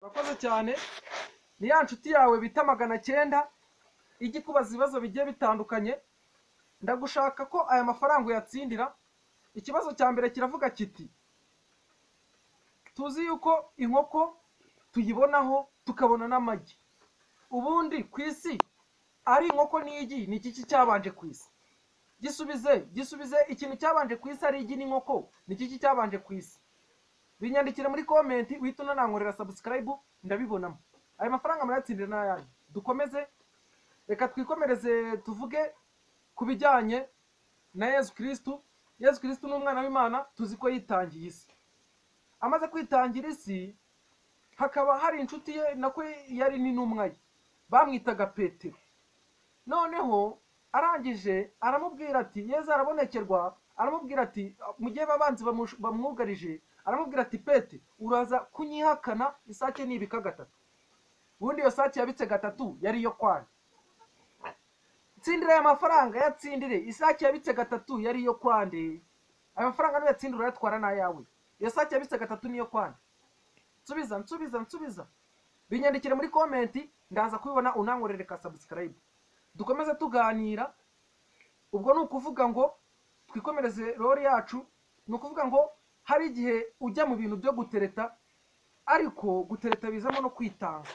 Urakoze cyane. Ni ya nshuti yawe bita 900 ijya kubaza ibibazo bigiye bitandukanye. Ndagushaka ko aya mafaranga uyatsindira. Ikibazo cya mbere kiravuga kiti: tuzi yuko inkoko tuyibonaho tukabona n'amagi. Ubundi ku isi ari inkoko n'igi ni iki cyabanje ku isi? Gisubize ikintu cyabanje ku isi ari igi n'inkoko ni iki cyabanje ku isi? Binyandikire muri comment uhita unanankorera subscribe ndabibonamo. Aya mafaranga murayatsindira n'ayandi. Dukomeze, reka twikomereze tuvuge kubijyanye na Yesu Kristo. Yesu Kristo ni umwana w'Imana, tuzi ko yitangiye isi. Amaze kwitangira isi, hakaba hari inshuti ye nako yari n'intumwa ye bamwitaga Petero. Noneho arangije aramubwira ati, Yesu arabonekerwa, aramubwira ati mu gihe babanzi bamwugarije, aramubwira ati Pete, uraza kunyihakana isake nibika gatatu. Ubundi iyo sake yabitse gatatu yari iyo kwande. Tsindira aya mafaranga yatsindire, isake yabitse gatatu yari iyo kwande. Aya mafaranga niyo yatsindira yatwara na yawe. Iyo sake yabitse gatatu niyo kwande. Nsubiza. Binyandikire muri comment, ndaza kubibona unankorere ka subscribe. Dukomeze tuganira. Ubwo nukuvuga ngo twikomereze role yacu, nukuvuga ngo hari igihe ujya mu bintu byo gutereta, ariko gutereta bizamo no kwitanga.